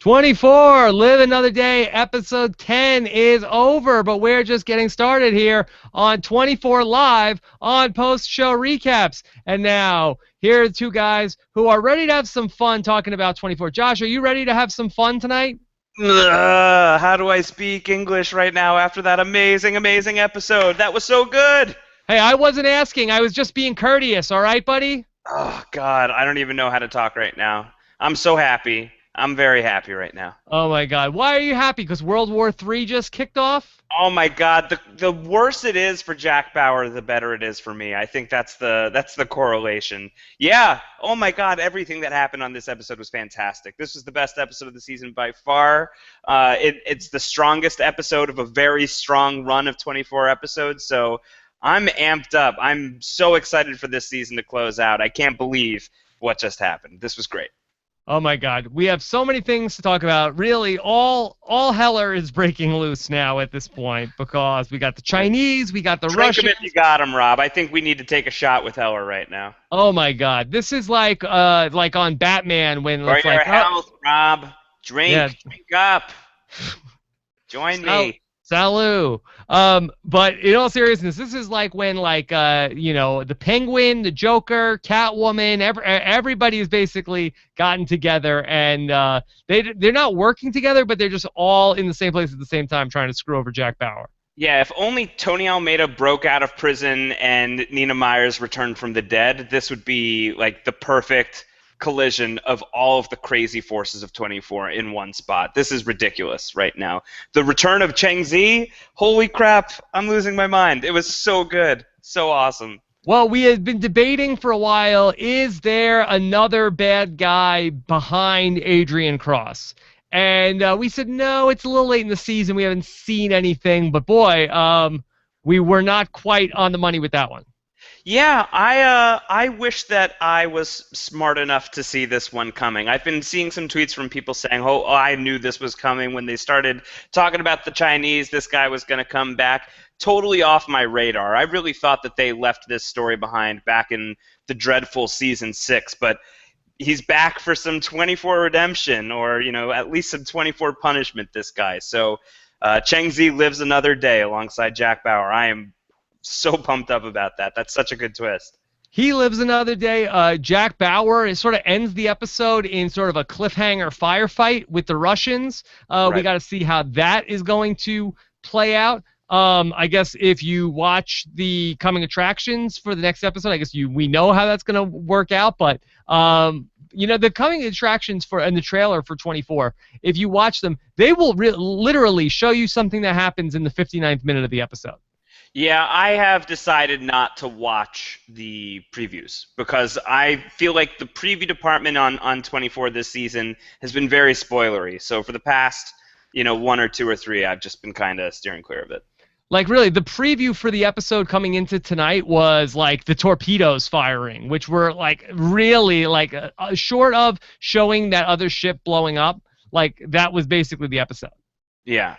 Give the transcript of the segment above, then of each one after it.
24, Live Another Day, episode 10 is over, but we're just getting started here on 24 Live on post-show recaps. And now, here are the two guys who are ready to have some fun talking about 24. Josh, are you ready to have some fun tonight? How do I speak English right now after that amazing episode? That was so good! Hey, I wasn't asking. I was just being courteous, all right, buddy? Oh, God, I don't even know how to talk right now. I'm so happy. I'm very happy right now. Oh, my God. Why are you happy? Because World War III just kicked off? Oh, my God. The worse it is for Jack Bauer, the better it is for me. I think that's the correlation. Yeah. Oh, my God. Everything that happened on this episode was fantastic. This was the best episode of the season by far. It's the strongest episode of a very strong run of 24 episodes, so I'm amped up. I'm so excited for this season to close out. I can't believe what just happened. This was great. Oh my God, we have so many things to talk about. Really, all Heller is breaking loose now at this point because we got the Chinese, we got the Drink Russians. him if you got him, Rob. I think we need to take a shot with Heller right now. Oh my God, this is like on Batman when For it's your like health, Rob. Drink up. Join me. Salut. But in all seriousness, this is like when the Penguin, the Joker, Catwoman, everybody has basically gotten together and they're not working together, but they're just all in the same place at the same time trying to screw over Jack Bauer. Yeah, if only Tony Almeida broke out of prison and Nina Myers returned from the dead, this would be like the perfect collision of all of the crazy forces of 24 in one spot. This is ridiculous right now. The return of Cheng Zhi, holy crap, I'm losing my mind. It was so good, so awesome. Well, we had been debating for a while, is there another bad guy behind Adrian Cross? And we said, no, it's a little late in the season. We haven't seen anything. But boy, we were not quite on the money with that one. Yeah, I wish that I was smart enough to see this one coming. I've been seeing some tweets from people saying, oh, I knew this was coming when they started talking about the Chinese, this guy was going to come back. Totally off my radar. I really thought that they left this story behind back in the dreadful season 6, but he's back for some 24 redemption or, at least some 24 punishment, this guy. So Cheng Zhi lives another day alongside Jack Bauer. I am so pumped up about that. That's such a good twist. He lives another day. Jack Bauer sort of ends the episode in sort of a cliffhanger firefight with the Russians. Right. We got to see how that is going to play out. I guess if you watch the coming attractions for the next episode, I guess we know how that's going to work out. But the coming attractions in the trailer for 24, if you watch them, they will literally show you something that happens in the 59th minute of the episode. Yeah, I have decided not to watch the previews because I feel like the preview department on 24 this season has been very spoilery. So for the past, 1 or 2 or 3, I've just been kind of steering clear of it. Like, really, the preview for the episode coming into tonight was, like, the torpedoes firing, which were, like, really, like, short of showing that other ship blowing up. Like, that was basically the episode. Yeah.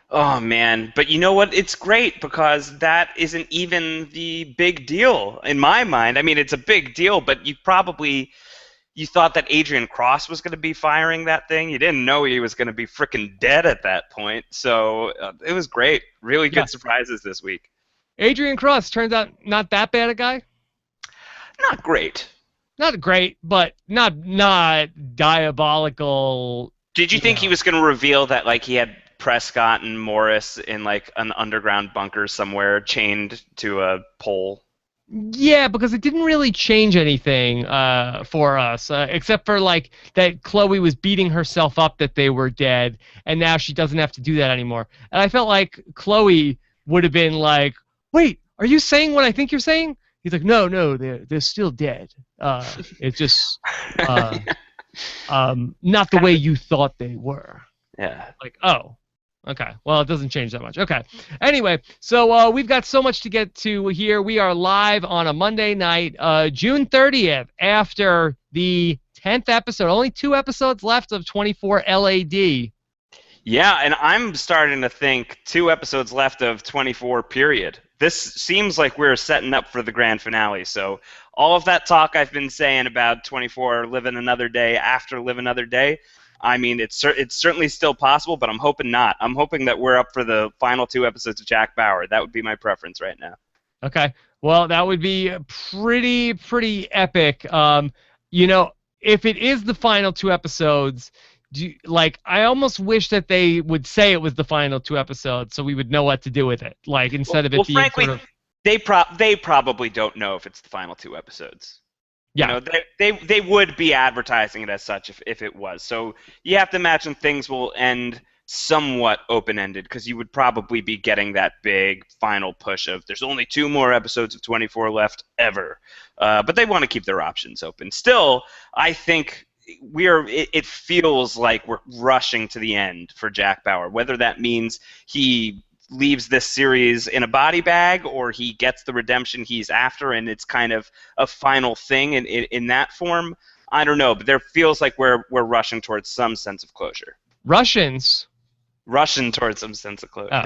Oh, man. But you know what? It's great because that isn't even the big deal in my mind. I mean, it's a big deal, but you thought that Adrian Cross was going to be firing that thing. You didn't know he was going to be freaking dead at that point. So it was great. Really good surprises this week. Adrian Cross turns out not that bad a guy. Not great. Not great, but not diabolical. Did you think he was going to reveal that like he had Prescott and Morris in like an underground bunker somewhere chained to a pole? Yeah, because it didn't really change anything for us, except for like that Chloe was beating herself up that they were dead, and now she doesn't have to do that anymore. And I felt like Chloe would have been like, "Wait, are you saying what I think you're saying?" He's like, "No, they're still dead. It's just not the way you thought they were." Yeah. Like, oh. Okay, well, it doesn't change that much. Okay. Anyway, so we've got so much to get to here. We are live on a Monday night, June 30th, after the 10th episode. Only 2 episodes left of 24 LAD. Yeah, and I'm starting to think 2 episodes left of 24, period. This seems like we're setting up for the grand finale. So all of that talk I've been saying about 24 Live Another Day after Live Another Day, I mean, it's certainly still possible, but I'm hoping not. I'm hoping that we're up for the final 2 episodes of Jack Bauer. That would be my preference right now. Okay. Well, that would be pretty epic. If it is the final 2 episodes, I almost wish that they would say it was the final 2 episodes so we would know what to do with it. Like, instead of it being frankly, sort of... they probably don't know if it's the final 2 episodes. Yeah. They would be advertising it as such if it was. So you have to imagine things will end somewhat open-ended, because you would probably be getting that big final push of there's only 2 more episodes of 24 left ever. But they want to keep their options open. Still, I think it feels like we're rushing to the end for Jack Bauer, whether that means he leaves this series in a body bag or he gets the redemption he's after and it's kind of a final thing in that form. I don't know, but there feels like we're rushing towards some sense of closure. Rushing towards some sense of closure. Oh.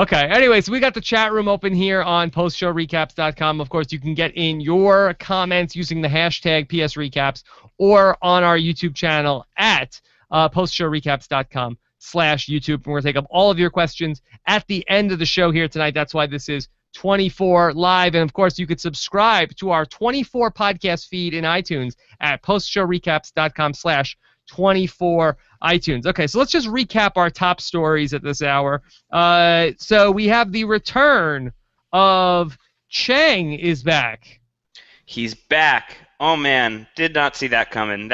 Okay. Anyway, so we got the chat room open here on postshowrecaps.com. Of course, you can get in your comments using the hashtag PSRecaps or on our YouTube channel at postshowrecaps.com/YouTube. And we're going to take up all of your questions at the end of the show here tonight. That's why this is 24 live. And, of course, you could subscribe to our 24 podcast feed in iTunes at postshowrecaps.com/24 iTunes. Okay, so let's just recap our top stories at this hour. So we have the return of Cheng is back. He's back. Oh, man, did not see that coming.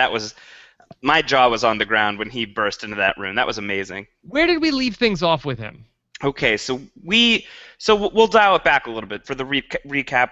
My jaw was on the ground when he burst into that room. That was amazing. Where did we leave things off with him? Okay, so we'll dial it back a little bit for the recap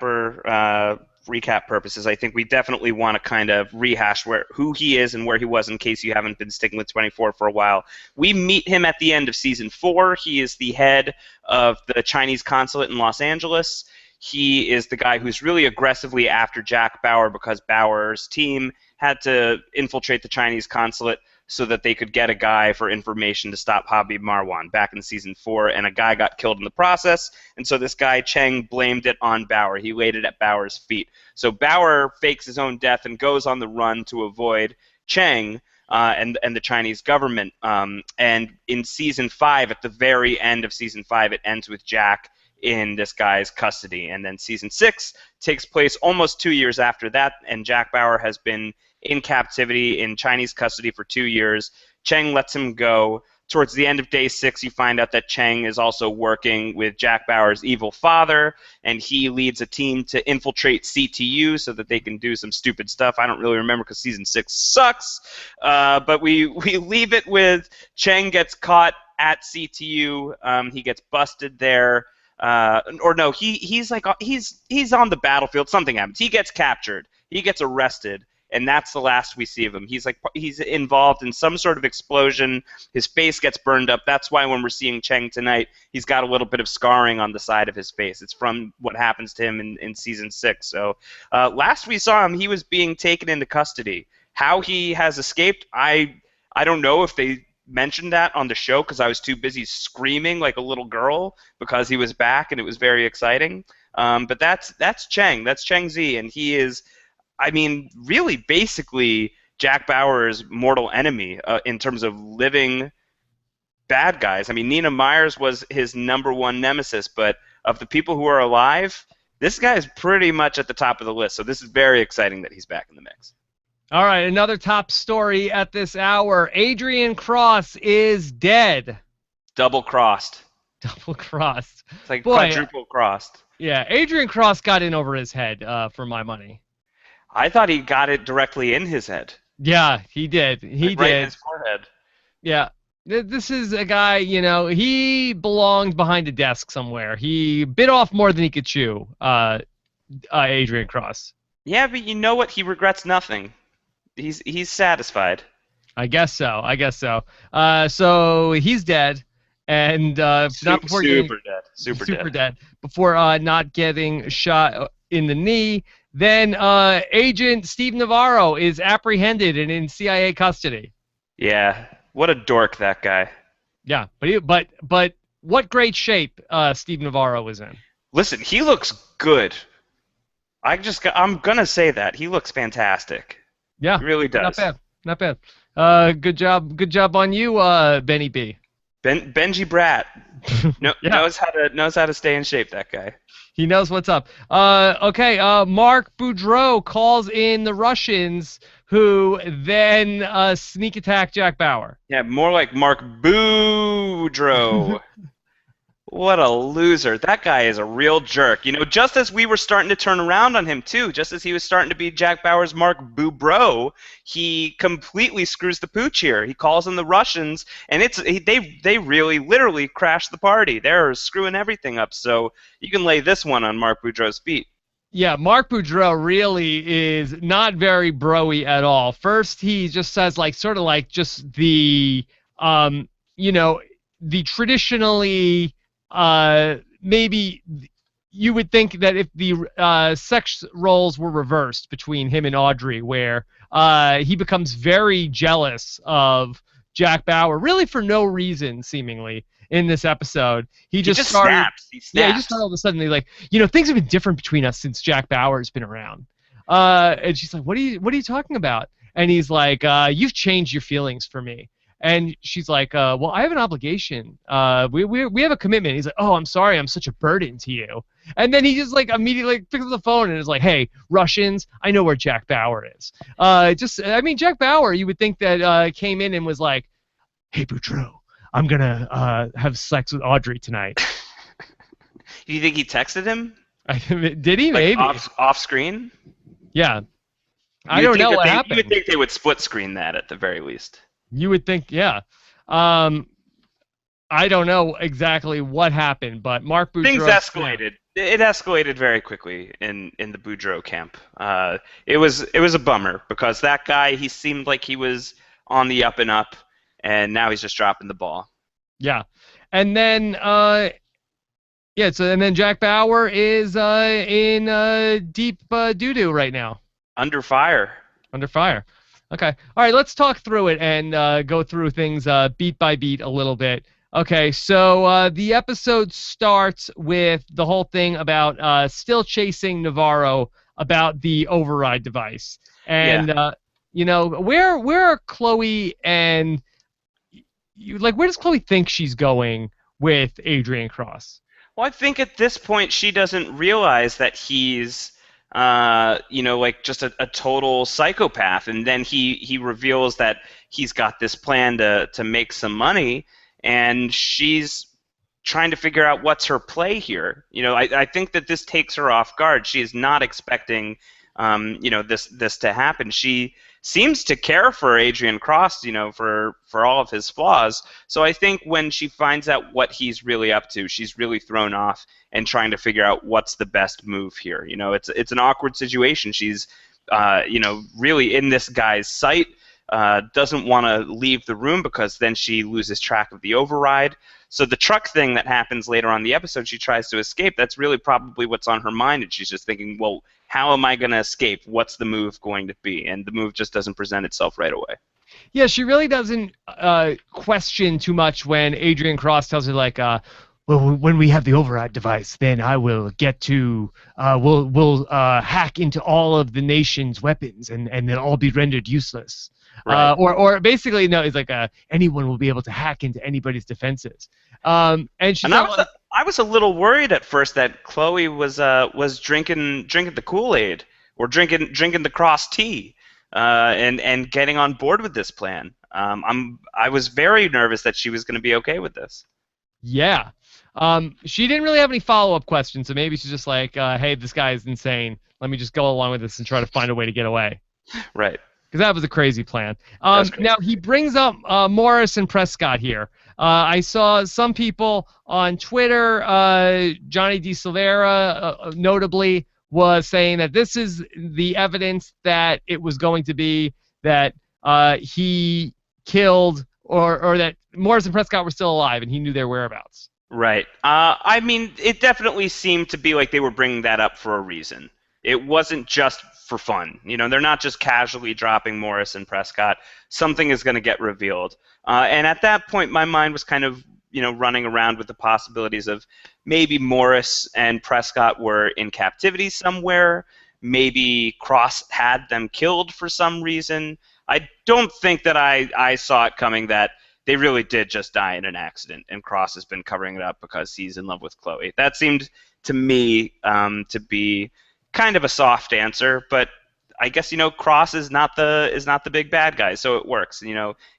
purposes. I think we definitely want to kind of rehash who he is and where he was in case you haven't been sticking with 24 for a while. We meet him at the end of season 4. He is the head of the Chinese consulate in Los Angeles. He is the guy who's really aggressively after Jack Bauer because Bauer's team had to infiltrate the Chinese consulate so that they could get a guy for information to stop Habib Marwan back in season 4, and a guy got killed in the process, and so this guy, Cheng, blamed it on Bauer. He laid it at Bauer's feet. So Bauer fakes his own death and goes on the run to avoid Cheng and the Chinese government. And in season 5, at the very end of season 5, it ends with Jack in this guy's custody. And then season 6 takes place almost 2 years after that, and Jack Bauer has been in captivity in Chinese custody for 2 years. Cheng lets him go. Towards the end of day 6, you find out that Cheng is also working with Jack Bauer's evil father, and he leads a team to infiltrate CTU so that they can do some stupid stuff. I don't really remember because season 6 sucks, but we leave it with Cheng gets caught at CTU. He gets busted there. He's on the battlefield. Something happens. He gets captured. He gets arrested. And that's the last we see of him. He's involved in some sort of explosion. His face gets burned up. That's why when we're seeing Cheng tonight, he's got a little bit of scarring on the side of his face. It's from what happens to him in season 6. So last we saw him, he was being taken into custody. How he has escaped, I don't know if they mentioned that on the show because I was too busy screaming like a little girl because he was back and it was very exciting. But that's Cheng. That's Cheng Zhi, and he is, really basically Jack Bauer's mortal enemy in terms of living bad guys. Nina Myers was his #1 nemesis, but of the people who are alive, this guy is pretty much at the top of the list. So this is very exciting that he's back in the mix. All right, another top story at this hour. Adrian Cross is dead. Double-crossed. Double-crossed. It's like quadruple-crossed. Yeah, Adrian Cross got in over his head, for my money. I thought he got it directly in his head. Yeah, he did. He did. Right in his forehead. Yeah. This is a guy, he belonged behind a desk somewhere. He bit off more than he could chew, Adrian Cross. Yeah, but you know what? He regrets nothing. He's satisfied. I guess so. So he's dead. And not before super dead. Before not getting shot in the knee. Then Agent Steve Navarro is apprehended and in CIA custody. Yeah, what a dork that guy. Yeah, but what great shape Steve Navarro is in. Listen, he looks good. I'm gonna say that he looks fantastic. Yeah, he really does. Not bad. Good job. Good job on you, Benny B. Benji Brat Yeah, knows how to stay in shape. That guy. he knows what's up. Okay. Mark Boudreau calls in the Russians, who then sneak attack Jack Bauer. Yeah, more like Mark Boo-dreau. What a loser. That guy is a real jerk. Just as we were starting to turn around on him, too, just as he was starting to be Jack Bauer's Mark Boo-bro, he completely screws the pooch here. He calls in the Russians, and they really, literally crashed the party. They're screwing everything up, so you can lay this one on Mark Boudreau's feet. Yeah, Mark Boudreau really is not very broy at all. First, he just says like sort of like just the you know, the traditionally maybe you would think that if the sex roles were reversed between him and Audrey, where he becomes very jealous of Jack Bauer, really for no reason, seemingly, in this episode. He just started, snaps. He snaps. Yeah, he just started all of a sudden, like, things have been different between us since Jack Bauer's been around. And she's like, what are you talking about? And he's like, you've changed your feelings for me. And she's like, well, I have an obligation. We have a commitment. He's like, oh, I'm sorry, I'm such a burden to you. And then he just like immediately picks up the phone and is like, hey, Russians, I know where Jack Bauer is. Jack Bauer, you would think that came in and was like, hey, Boudreau, I'm gonna have sex with Audrey tonight. Do you think he texted him? Did he? Like maybe off screen? Yeah. I don't know what happened. You would think they would split screen that at the very least. You would think, yeah. I don't know exactly what happened, but Mark Boudreau... Things escalated. It escalated very quickly in the Boudreau camp. It was a bummer because that guy, he seemed like he was on the up and up, and now he's just dropping the ball. Yeah. And then... and then Jack Bauer is in deep doo-doo right now. Under fire. Under fire. Okay. All right, let's talk through it and go through things beat by beat a little bit. Okay, so the episode starts with the whole thing about still chasing Navarro about the override device. And, where are Chloe and... where does Chloe think she's going with Adrian Cross? Well, I think at this point she doesn't realize that he's... just a total psychopath, and then he reveals that he's got this plan to make some money, and she's trying to figure out what's her play here. I think that this takes her off guard. She is not expecting this to happen. She seems to care for Adrian Cross, for all of his flaws. So I think when she finds out what he's really up to, she's really thrown off and trying to figure out what's the best move here. It's an awkward situation. She's, really in this guy's sight, doesn't want to leave the room because then she loses track of the override. So the truck thing that happens later on in the episode, she tries to escape. That's really probably what's on her mind, and she's just thinking, well, how am I going to escape? What's the move going to be? And the move just doesn't present itself right away. Yeah, she really doesn't question too much when Adrian Cross tells her, like, well, when we have the override device, then I will get to, we'll hack into all of the nation's weapons, and they'll all be rendered useless. Right. Or basically, no, it's like anyone will be able to hack into anybody's defenses. And I was a little worried at first that Chloe was drinking the Kool-Aid or drinking the Cross tea, and getting on board with this plan. I was very nervous that she was going to be okay with this. Yeah. She didn't really have any follow-up questions, so maybe she's just like, hey, this guy is insane. Let me just go along with this and try to find a way to get away. Right. Because that was a crazy plan. Now, he brings up Morris and Prescott here. I saw some people on Twitter, Johnny D. Silvera notably, was saying that this is the evidence that it was going to be that he killed or that Morris and Prescott were still alive and he knew their whereabouts. Right. It definitely seemed to be like they were bringing that up for a reason. It wasn't just for fun. They're not just casually dropping Morris and Prescott. Something is going to get revealed. And at that point, my mind was kind of, running around with the possibilities of maybe Morris and Prescott were in captivity somewhere. Maybe Cross had them killed for some reason. I don't think that I saw it coming that they really did just die in an accident, and Cross has been covering it up because he's in love with Chloe. That seemed to me to be kind of a soft answer, but I guess Cross is not the big bad guy, so it works.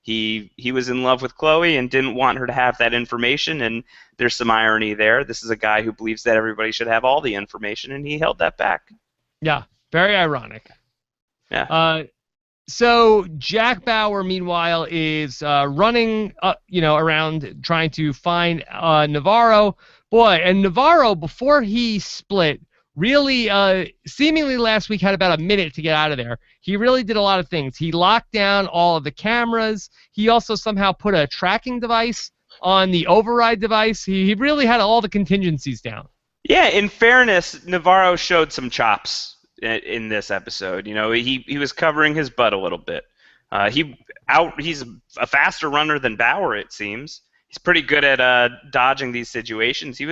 He was in love with Chloe and didn't want her to have that information, and there's some irony there. This is a guy who believes that everybody should have all the information, and he held that back. Yeah, very ironic. Yeah. So Jack Bauer, meanwhile, is running, around trying to find Navarro. Boy, and Navarro, before he split, really, seemingly last week had about a minute to get out of there. He really did a lot of things. He locked down all of the cameras. He also somehow put a tracking device on the override device. He really had all the contingencies down. Yeah, in fairness, Navarro showed some chops in this episode. He was covering his butt a little bit. He's a faster runner than Bauer, it seems. He's pretty good at dodging these situations. He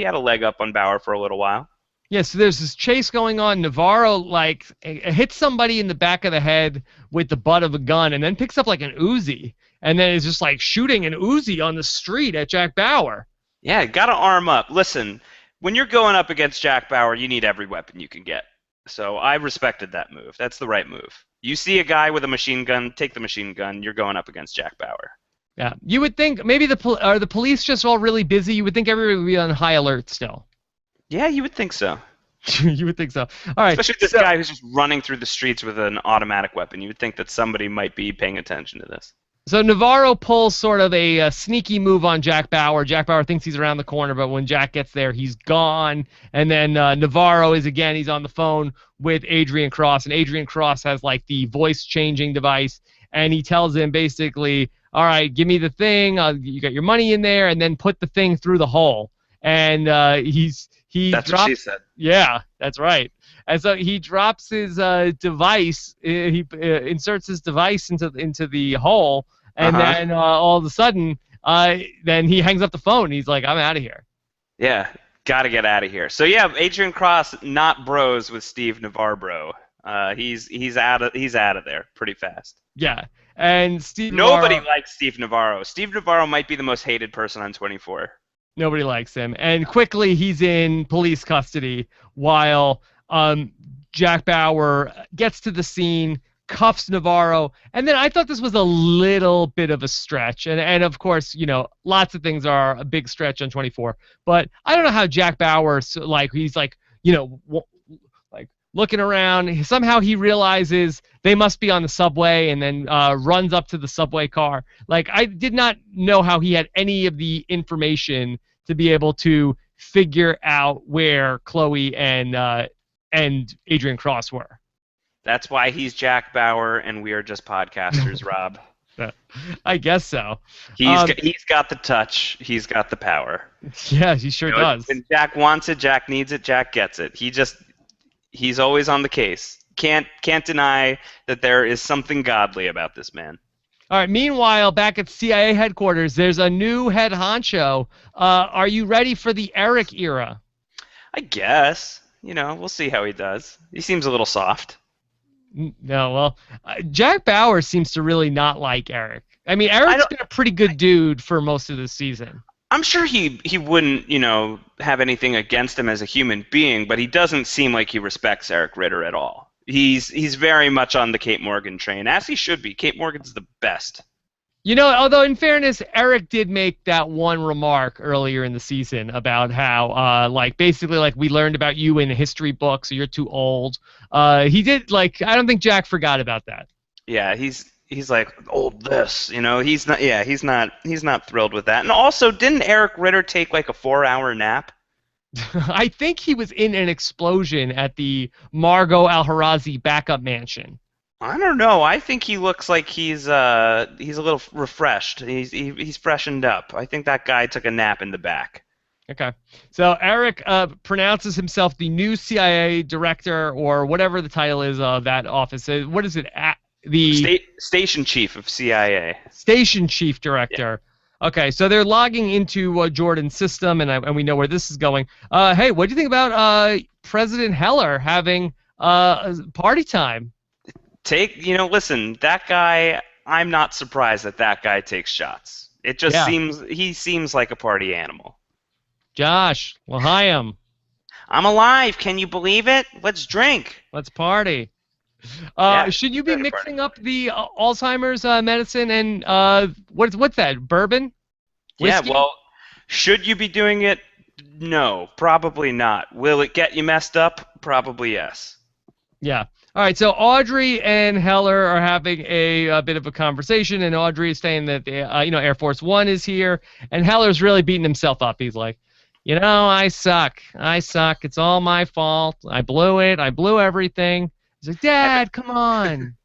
had a leg up on Bauer for a little while. Yeah, so there's this chase going on. Navarro hits somebody in the back of the head with the butt of a gun, and then picks up like an Uzi, and then is just like shooting an Uzi on the street at Jack Bauer. Yeah, gotta arm up. Listen, when you're going up against Jack Bauer, you need every weapon you can get. So I respected that move. That's the right move. You see a guy with a machine gun, take the machine gun. You're going up against Jack Bauer. Yeah, you would think maybe are the police just all really busy? You would think everybody would be on high alert still. Yeah, you would think so. You would think so. All right. Especially this guy who's just running through the streets with an automatic weapon. You would think that somebody might be paying attention to this. So Navarro pulls sort of a sneaky move on Jack Bauer. Jack Bauer thinks he's around the corner, but when Jack gets there, he's gone. And then Navarro he's on the phone with Adrian Cross, and Adrian Cross has like the voice-changing device, and he tells him basically, all right, give me the thing, you got your money in there, and then put the thing through the hole. And That's what she said. Yeah, that's right. And so he drops his device. He inserts his device into the hole, and then all of a sudden, then he hangs up the phone. He's like, "I'm out of here." Yeah, gotta get out of here. So yeah, Adrian Cross not bros with Steve Navarro. He's out of there pretty fast. Yeah, and Steve. Nobody likes Steve Navarro. Steve Navarro might be the most hated person on 24. Nobody likes him, and quickly he's in police custody while Jack Bauer gets to the scene, cuffs Navarro, and then I thought this was a little bit of a stretch, and of course, lots of things are a big stretch on 24, but I don't know how Jack Bauer, he's looking around, somehow he realizes they must be on the subway, and then runs up to the subway car. I did not know how he had any of the information to be able to figure out where Chloe and Adrian Cross were. That's why he's Jack Bauer and we are just podcasters, Rob. I guess so. He's got the touch. He's got the power. Yeah, he sure does. When Jack wants it, Jack needs it, Jack gets it. He's always on the case. Can't deny that there is something godly about this man. All right, meanwhile, back at CIA headquarters, there's a new head honcho. Are you ready for the Eric era? I guess. We'll see how he does. He seems a little soft. No, well, Jack Bauer seems to really not like Eric. I mean, Eric's been a pretty good dude for most of the season. I'm sure he wouldn't, have anything against him as a human being, but he doesn't seem like he respects Eric Ritter at all. He's very much on the Kate Morgan train, as he should be. Kate Morgan's the best. Although in fairness, Eric did make that one remark earlier in the season about how, basically, we learned about you in a history book, so you're too old. He did, I don't think Jack forgot about that. Yeah, he's like, old this, he's not thrilled with that. And also, didn't Eric Ritter take, a 4-hour nap? I think he was in an explosion at the Margot Al-Harazi backup mansion. I don't know. I think he looks like he's a little refreshed. He's freshened up. I think that guy took a nap in the back. Okay. So Eric pronounces himself the new CIA director, or whatever the title is of that office. What is it? The Station Chief of CIA. Station Chief Director. Yeah. Okay, so they're logging into Jordan's system, and we know where this is going. Hey, what do you think about President Heller having party time? Listen, that guy, I'm not surprised that that guy takes shots. It just Yeah. he seems like a party animal. Josh, L'chaim. I'm alive. Can you believe it? Let's drink. Let's party. Yeah, Should you be ready to party. mixing up the Alzheimer's medicine and what's that? Bourbon? Yeah, Whiskey? well, should you be doing it? No, probably not. Will it get you messed up? Probably yes. Yeah. All right. So Audrey and Heller are having a bit of a conversation, and Audrey is saying that Air Force One is here, and Heller's really beating himself up. He's like, I suck. I suck. It's all my fault. I blew it. I blew everything. He's like, Dad, come on.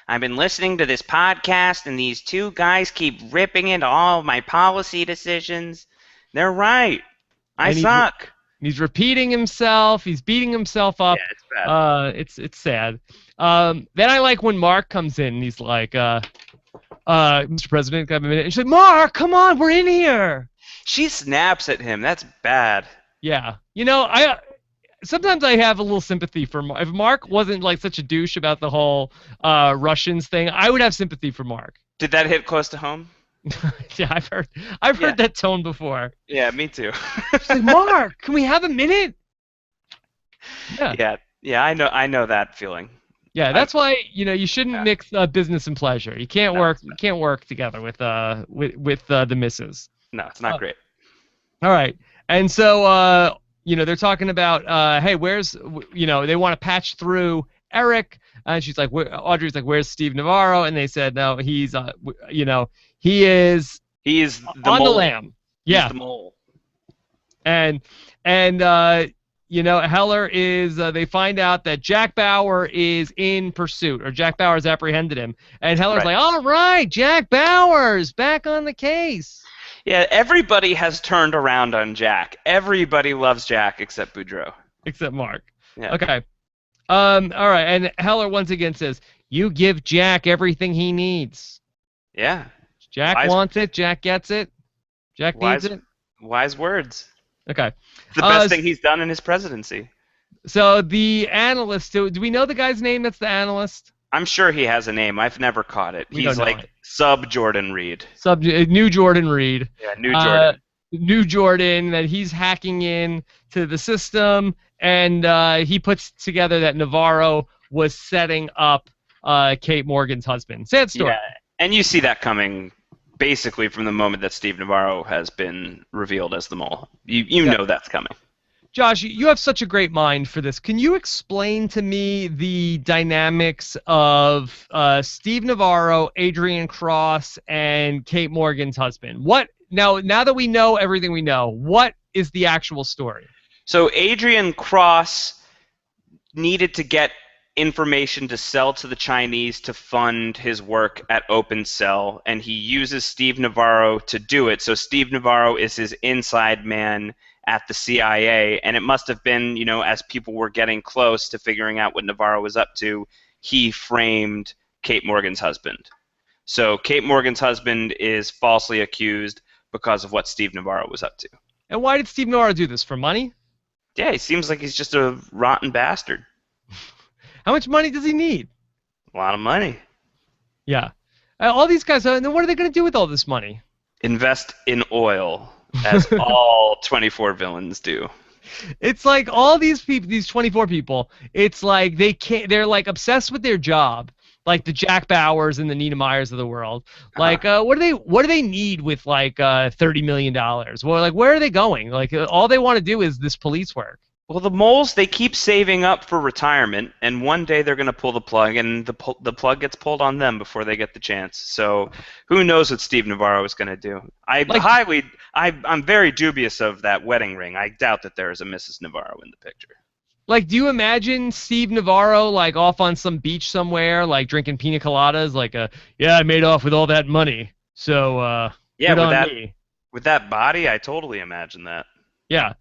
I've been listening to this podcast, and these two guys keep ripping into all of my policy decisions. They're right. I suck. He's repeating himself. He's beating himself up. Yeah, it's bad. It's sad. Then I like when Mark comes in and he's like, Mr. President, can I have a minute? And she's like, Mark, come on, we're in here. She snaps at him. That's bad. Yeah. I sometimes I have a little sympathy for Mark. If Mark wasn't like such a douche about the whole Russians thing, I would have sympathy for Mark. Did that hit close to home? Yeah, I've heard that tone before. Yeah, me too. She's like, Mark, can we have a minute? Yeah, I know that feeling. Yeah, that's why you shouldn't mix business and pleasure. You can't work together with the missus. No, it's not great. All right, and so they're talking about hey, where's they want to patch through Eric, and she's like, Audrey's like, where's Steve Navarro? And they said no, he's he is the on mole. the lam. Yeah, He's the mole. and Heller is, they find out that Jack Bauer is in pursuit, or Jack Bauer's apprehended him. And Heller's like, all right, Jack Bauer's back on the case. Yeah, everybody has turned around on Jack. Everybody loves Jack except Boudreau. Except Mark. Yeah. Okay. All right, and Heller once again says, you give Jack everything he needs. Yeah. Jack wants it, Jack gets it, Jack needs it. Wise words. Okay. It's the best thing he's done in his presidency. So the analyst, do we know the guy's name that's the analyst? I'm sure he has a name. I've never caught it. He's like Sub-Jordan Reed. New Jordan Reed. Yeah, New Jordan. New Jordan, that he's hacking in to the system, and he puts together that Navarro was setting up Kate Morgan's husband. Sad story. Yeah, and you see that coming basically from the moment that Steve Navarro has been revealed as the mole. You know that's coming. Josh, you have such a great mind for this. Can you explain to me the dynamics of Steve Navarro, Adrian Cross, and Kate Morgan's husband? Now that we know everything we know, what is the actual story? So Adrian Cross needed to get information to sell to the Chinese to fund his work at OpenCell, and he uses Steve Navarro to do it. So Steve Navarro is his inside man at the CIA, and it must have been, as people were getting close to figuring out what Navarro was up to, he framed Kate Morgan's husband. So Kate Morgan's husband is falsely accused because of what Steve Navarro was up to. And why did Steve Navarro do this? For money? Yeah, he seems like he's just a rotten bastard. How much money does he need? A lot of money. Yeah. All these guys, then what are they going to do with all this money? Invest in oil, as all 24 villains do. It's like all these people, these 24 people, it's like they're like obsessed with their job, like the Jack Bauers and the Nina Meyers of the world. Like, what do they need with like $30 million? Well, like, where are they going? Like, all they want to do is this police work. Well, the moles, they keep saving up for retirement, and one day they're going to pull the plug, and the plug gets pulled on them before they get the chance. So who knows what Steve Navarro is going to do? I'm very dubious of that wedding ring. I doubt that there is a Mrs. Navarro in the picture. Like, do you imagine Steve Navarro, like, off on some beach somewhere, like, drinking pina coladas, like, yeah, I made off with all that money, so, yeah, with that body, I totally imagine that. Yeah.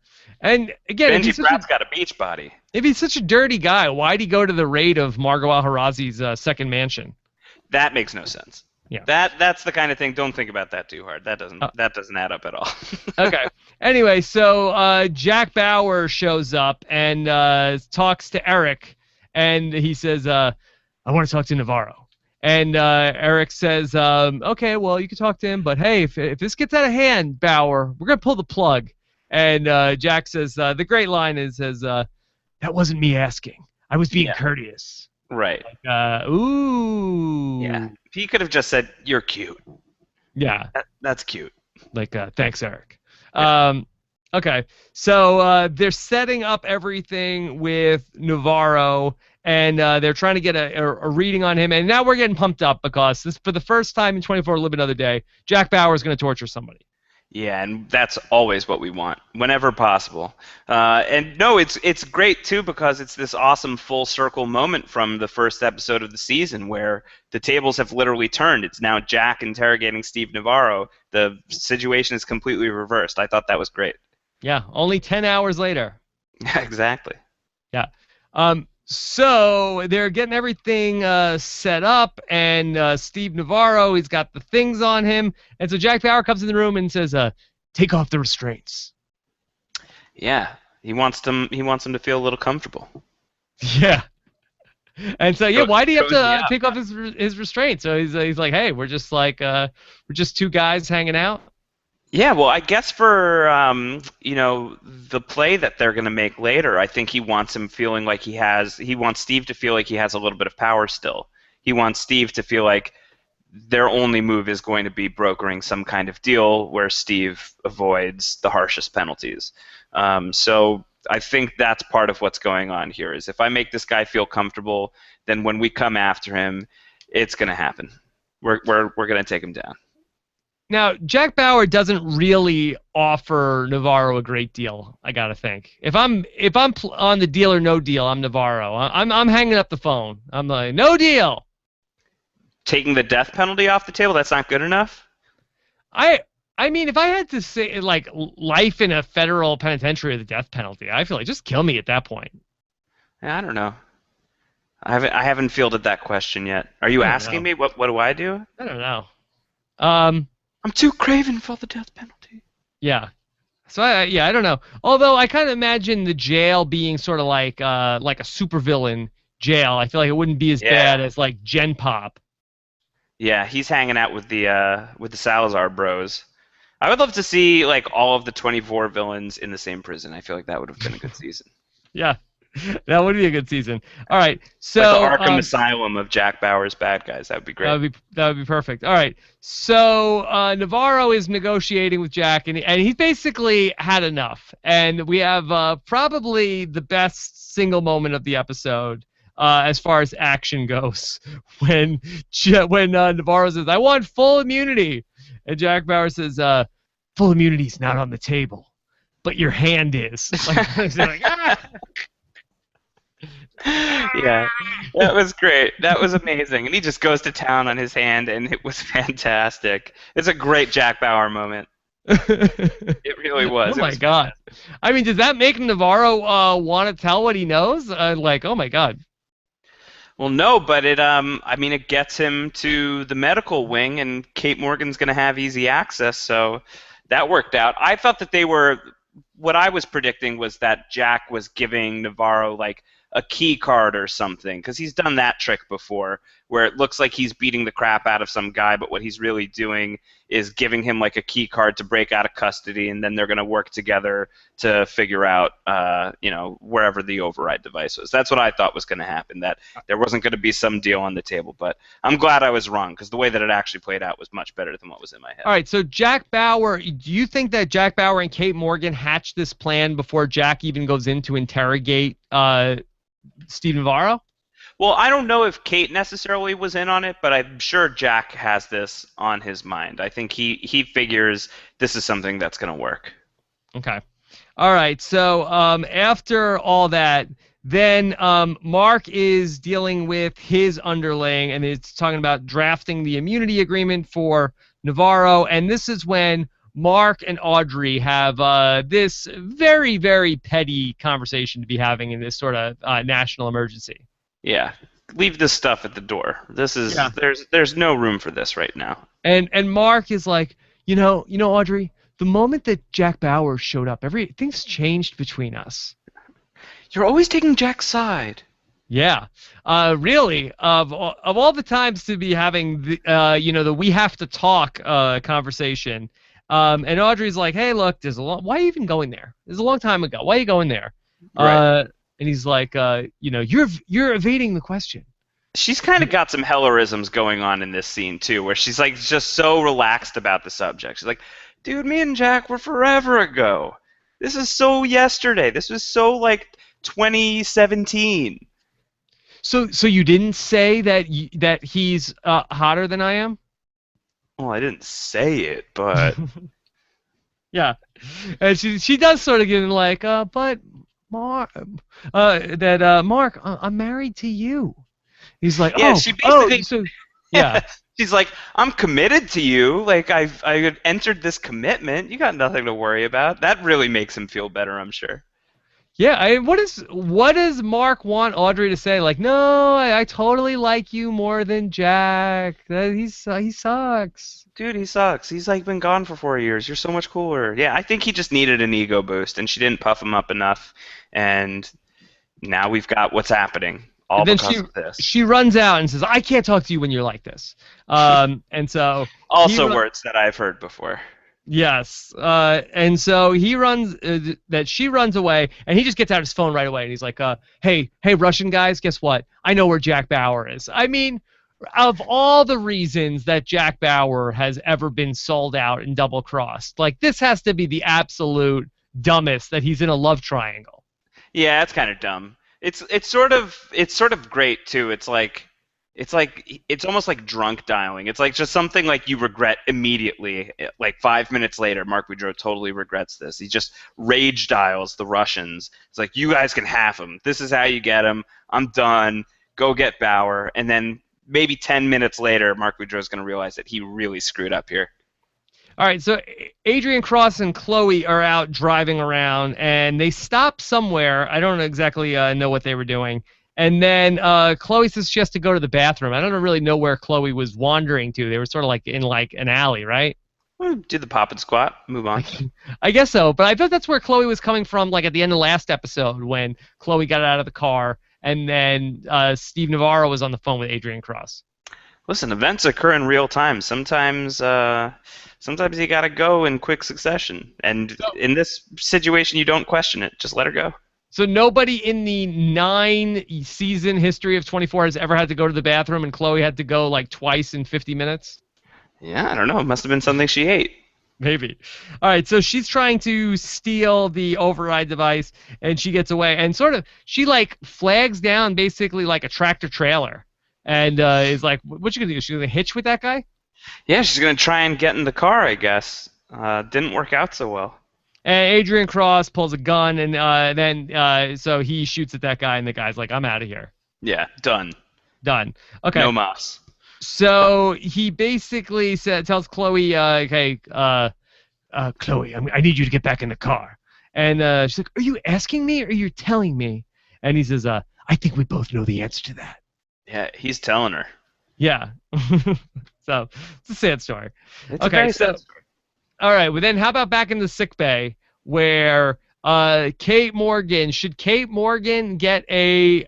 And again, Benji Pratt's got a beach body. If he's such a dirty guy, why'd he go to the raid of Margot Alharazi's second mansion? That makes no sense. Yeah. That's the kind of thing. Don't think about that too hard. That doesn't add up at all. Okay. Anyway, so Jack Bauer shows up and talks to Eric, and he says, "All I want to talk to Navarro. And Eric says, okay, well, you can talk to him, but hey, if this gets out of hand, Bauer, we're going to pull the plug. And Jack says, the great line says, that wasn't me asking. I was being courteous. Right. Like, ooh. Yeah. He could have just said, "You're cute." Yeah. That's cute. Like, thanks, Eric. Yeah. Okay. So they're setting up everything with Navarro, and they're trying to get a reading on him. And now we're getting pumped up because this, for the first time in 24 Live Another Day, Jack Bauer is going to torture somebody. Yeah, and that's always what we want, whenever possible. And no, it's great too because it's this awesome full circle moment from the first episode of the season where the tables have literally turned. It's now Jack interrogating Steve Navarro. The situation is completely reversed. I thought that was great. Yeah, only 10 hours later. Yeah, exactly. Yeah. So they're getting everything set up, and Steve Navarro, he's got the things on him, and so Jack Bauer comes in the room and says, "Take off the restraints." Yeah, he wants them to feel a little comfortable. Yeah. And so why do you have to take off yeah. his restraints? So he's like, hey, we're just two guys hanging out. Yeah, well, I guess for the play that they're going to make later, I think he wants him feeling like he wants Steve to feel like he has a little bit of power still. He wants Steve to feel like their only move is going to be brokering some kind of deal where Steve avoids the harshest penalties. So I think that's part of what's going on here. Is if I make this guy feel comfortable, then when we come after him, it's going to happen. We're going to take him down. Now, Jack Bauer doesn't really offer Navarro a great deal, I gotta think. If I'm on the deal or no deal, I'm Navarro. I'm hanging up the phone. I'm like, no deal. Taking the death penalty off the table, that's not good enough? I mean, if I had to say, like, life in a federal penitentiary or the death penalty, I feel like just kill me at that point. I don't know. I haven't fielded that question yet. Are you asking me? What do I do? I don't know. I'm too craven for the death penalty. Yeah. So I don't know. Although I kind of imagine the jail being sort of like a supervillain jail. I feel like it wouldn't be as bad as like Gen Pop. Yeah, he's hanging out with the Salazar bros. I would love to see like all of the 24 villains in the same prison. I feel like that would have been a good season. Yeah. That would be a good season. All right, so like the Arkham Asylum of Jack Bauer's bad guys. That would be great. That would be perfect. All right, so Navarro is negotiating with Jack, and he's basically had enough. And we have probably the best single moment of the episode as far as action goes, when Navarro says, "I want full immunity," and Jack Bauer says, "Full immunity's not on the table, but your hand is." Like, ah! Yeah, that was great. That was amazing. And he just goes to town on his hand, and it was fantastic. It's a great Jack Bauer moment. It really was. Oh my God. I mean, does that make Navarro want to tell what he knows? Like, oh my God. Well, no, but it gets him to the medical wing, and Kate Morgan's going to have easy access, so that worked out. I thought that what I was predicting was that Jack was giving Navarro, like, a key card or something, because he's done that trick before where it looks like he's beating the crap out of some guy, but what he's really doing is giving him like a key card to break out of custody, and then they're going to work together to figure out wherever the override device was. That's what I thought was going to happen, that there wasn't going to be some deal on the table, but I'm glad I was wrong, because the way that it actually played out was much better than what was in my head. All right, so Jack Bauer, do you think that Jack Bauer and Kate Morgan hatched this plan before Jack even goes in to interrogate Steve Navarro? Well, I don't know if Kate necessarily was in on it, but I'm sure Jack has this on his mind. I think he figures this is something that's going to work. Okay. All right. So after all that, then Mark is dealing with his underling, and it's talking about drafting the immunity agreement for Navarro. And this is when Mark and Audrey have this very, very petty conversation to be having in this sort of national emergency. Yeah, leave this stuff at the door. This is there's no room for this right now. And Mark is like, Audrey, the moment that Jack Bauer showed up, things changed between us. You're always taking Jack's side. Yeah, really. Of all the times to be having the the we have to talk conversation, and Audrey's like, hey, look, there's a long. Why are you even going there? There's a long time ago. Why are you going there? Right. And he's like, you're evading the question. She's kind of got some Hellerisms going on in this scene too, where she's like just so relaxed about the subject. She's like, dude, me and Jack were forever ago. This is so yesterday. This was so like 2017. So you didn't say that he's hotter than I am? Well, I didn't say it, but Yeah, and she does sort of get in like, but Mark, Mark, I'm married to you. He's like, yeah, she oh, basically so yeah, she's like, I'm committed to you. Like I entered this commitment. You got nothing to worry about. That really makes him feel better, I'm sure. yeah. What does Mark want Audrey to say? Like, no, I totally like you more than Jack. He sucks. Dude, he sucks. He's like been gone for 4 years. You're so much cooler. Yeah, I think he just needed an ego boost, and she didn't puff him up enough. And now we've got what's happening, all And then because of this. she runs out and says, I can't talk to you when you're like this. And so Also, words that I've heard before. yes. And so he runs, she runs away, and he just gets out his phone right away, and he's like, hey, Russian guys, guess what? I know where Jack Bauer is. I mean, of all the reasons that Jack Bauer has ever been sold out and double-crossed, like, this has to be the absolute dumbest that he's in a love triangle. Yeah, it's kind of dumb. It's sort of great too. It's almost like drunk dialing. It's like just something like you regret immediately. Like 5 minutes later, Mark Boudreau totally regrets this. He just rage dials the Russians. It's like, you guys can have him. This is how you get him. I'm done. Go get Bauer. And then maybe 10 minutes later, Mark Boudreau is going to realize that he really screwed up here. All right, so Adrian Cross and Chloe are out driving around, and they stop somewhere. I don't exactly know what they were doing. And then Chloe says she has to go to the bathroom. I don't really know where Chloe was wandering to. They were sort of like in like an alley, right? Do the pop and squat. Move on. I guess so, but I thought that's where Chloe was coming from, like at the end of the last episode when Chloe got out of the car, and then Steve Navarro was on the phone with Adrian Cross. Listen, events occur in real time. Sometimes you gotta go in quick succession. And in this situation, you don't question it. Just let her go. So nobody in the 9-season history of 24 has ever had to go to the bathroom, and Chloe had to go like twice in 50 minutes? Yeah, I don't know. It must have been something she ate. Maybe. All right, so she's trying to steal the override device, and she gets away, and sort of she like flags down basically like a tractor trailer, and is like, "What you gonna do? She's gonna hitch with that guy?" Yeah, she's gonna try and get in the car, I guess. Didn't work out so well. And Adrian Cross pulls a gun, and then so he shoots at that guy, and the guy's like, "I'm out of here." Yeah, done. Done. Okay. No mas. So he basically tells Chloe, "Okay, Chloe, I need you to get back in the car." And she's like, "Are you asking me, or are you telling me?" And he says, "I think we both know the answer to that." Yeah, he's telling her. Yeah. So it's a sad story. It's a very sad story. All right. Well, then how about back in the sick bay where Kate Morgan? Should Kate Morgan get a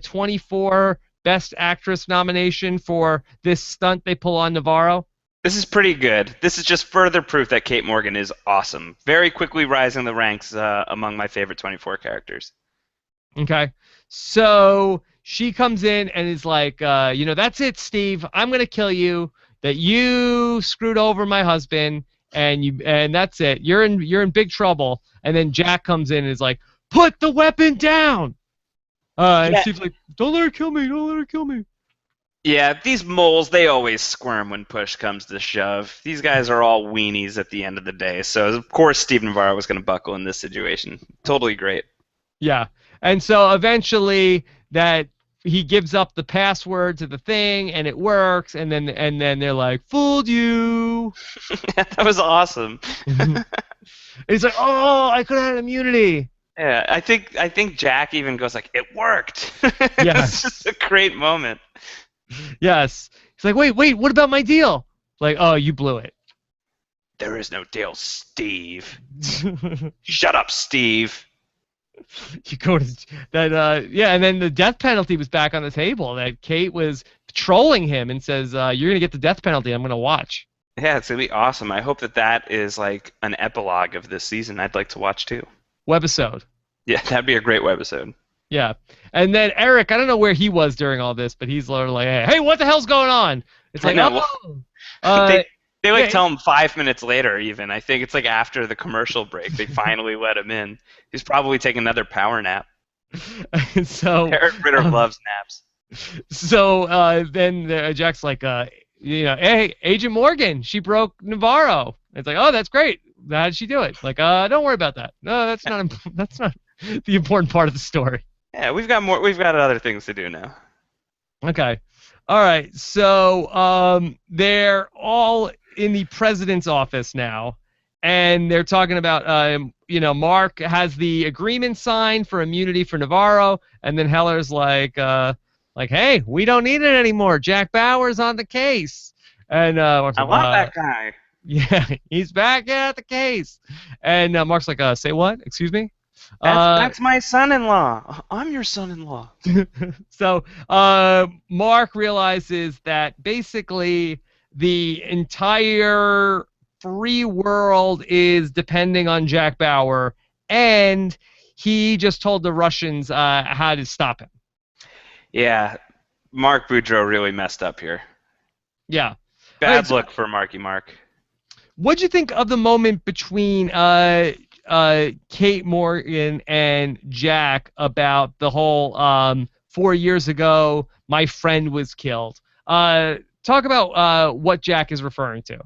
24 Best Actress nomination for this stunt they pull on Navarro? This is pretty good. This is just further proof that Kate Morgan is awesome. Very quickly rising the ranks among my favorite 24 characters. Okay. So she comes in and is like, that's it, Steve. I'm gonna kill you. That you screwed over my husband, and that's it. You're in big trouble. And then Jack comes in and is like, put the weapon down. And Steve's like, don't let her kill me. Don't let her kill me. Yeah, these moles, they always squirm when push comes to shove. These guys are all weenies at the end of the day. So, of course, Steve Navarro was going to buckle in this situation. Totally great. Yeah. And so eventually that he gives up the password to the thing, and it works, and then they're like, fooled you. That was awesome. And he's like, oh, I could have had immunity. Yeah, I think Jack even goes like, it worked. Yeah. It's just a great moment. Yes. He's like, wait, what about my deal? Like, oh, you blew it. There is no deal, Steve. Shut up, Steve. You go to that. Yeah, and then the death penalty was back on the table. That Kate was trolling him and says, "You're gonna get the death penalty. I'm gonna watch." Yeah, it's gonna be awesome. I hope that that is like an epilogue of this season. I'd like to watch too. Webisode. Yeah, that'd be a great webisode. Yeah, and then Eric, I don't know where he was during all this, but he's literally like, "Hey, what the hell's going on?" It's I like, know. oh, They like yeah, tell him 5 minutes later. Even I think it's like after the commercial break, they finally let him in. He's probably taking another power nap. so Eric Ritter um, loves naps. then Jack's like, hey, Agent Morgan, she broke Navarro. It's like, oh, that's great. How did she do it? Like, don't worry about that. No, that's not that's not the important part of the story. Yeah, we've got more. We've got other things to do now. Okay. All right. So they're all in the president's office now, and they're talking about Mark has the agreement signed for immunity for Navarro, and then Heller's like, hey, we don't need it anymore. Jack Bauer's on the case, and Mark's I like, love that guy. yeah, he's back at the case, and Mark's like, say what? Excuse me. That's my son-in-law. I'm your son-in-law. So Mark realizes that basically the entire free world is depending on Jack Bauer, and he just told the Russians how to stop him. Yeah, Mark Boudreau really messed up here. Yeah. Bad look for Marky Mark. What'd you think of the moment between Kate Morgan and Jack about the whole 4 years ago my friend was killed? Talk about what Jack is referring to.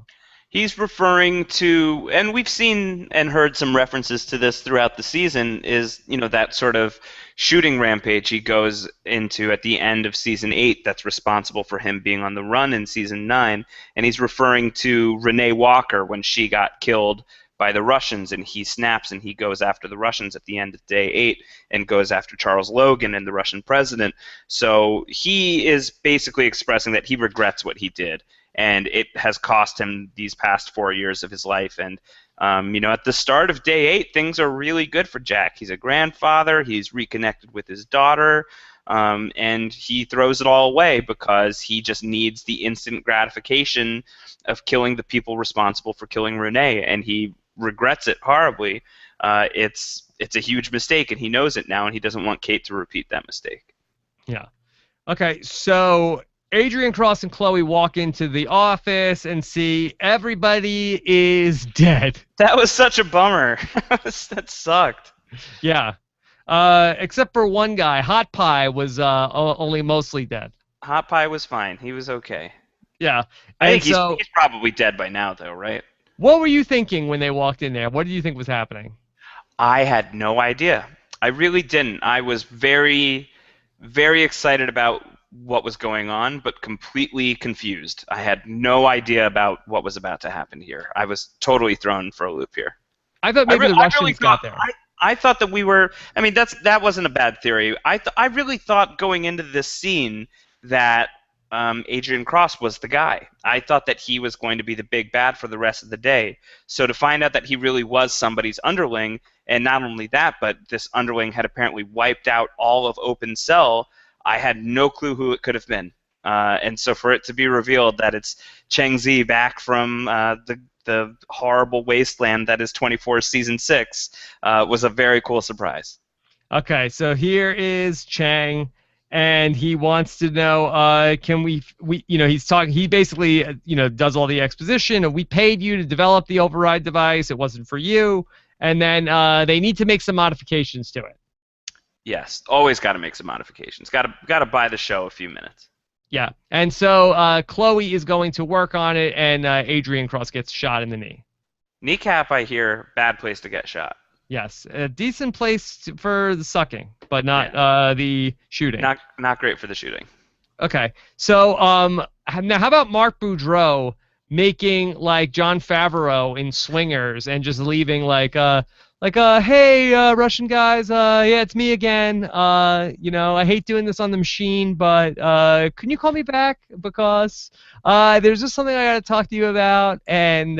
He's referring to, and we've seen and heard some references to this throughout the season, is that sort of shooting rampage he goes into at the end of season 8 that's responsible for him being on the run in season 9, and he's referring to Renee Walker when she got killed by the Russians, and he snaps and he goes after the Russians at the end of day 8 and goes after Charles Logan and the Russian president. So he is basically expressing that he regrets what he did, and it has cost him these past 4 years of his life. And at the start of day 8, things are really good for Jack. He's a grandfather. He's reconnected with his daughter. And he throws it all away because he just needs the instant gratification of killing the people responsible for killing Renee, and he regrets it horribly. It's a huge mistake, and he knows it now, and he doesn't want Kate to repeat that mistake. Yeah. Okay, so Adrian Cross and Chloe walk into the office and see everybody is dead. That was such a bummer. That sucked. Yeah. Except for one guy. Hot Pie was only mostly dead. Hot Pie was fine. He was okay. Yeah. I think he's probably dead by now, though, right? What were you thinking when they walked in there? What did you think was happening? I had no idea. I really didn't. I was very, very excited about what was going on, but completely confused. I had no idea about what was about to happen here. I was totally thrown for a loop here. I thought maybe the Russians got there. I thought that we were. I mean, that wasn't a bad theory. I really thought going into this scene that Adrian Cross was the guy. I thought that he was going to be the big bad for the rest of the day. So to find out that he really was somebody's underling, and not only that, but this underling had apparently wiped out all of Open Cell, I had no clue who it could have been. And so for it to be revealed that it's Cheng Zhi back from the horrible wasteland that is 24 season 6 was a very cool surprise. Okay, so here is Cheng, and he wants to know, can we he's talking, he basically, does all the exposition, and we paid you to develop the override device, it wasn't for you, and then they need to make some modifications to it. Yes, always got to make some modifications. Got to buy the show a few minutes. Yeah, and so Chloe is going to work on it, and Adrian Cross gets shot in the knee. Kneecap, I hear, bad place to get shot. Yes, a decent place for the sucking, but not the shooting. Not great for the shooting. Okay, so now how about Mark Boudreau making like Jon Favreau in Swingers and just leaving hey, Russian guys, yeah, it's me again. I hate doing this on the machine, but can you call me back? Because there's just something I got to talk to you about, and,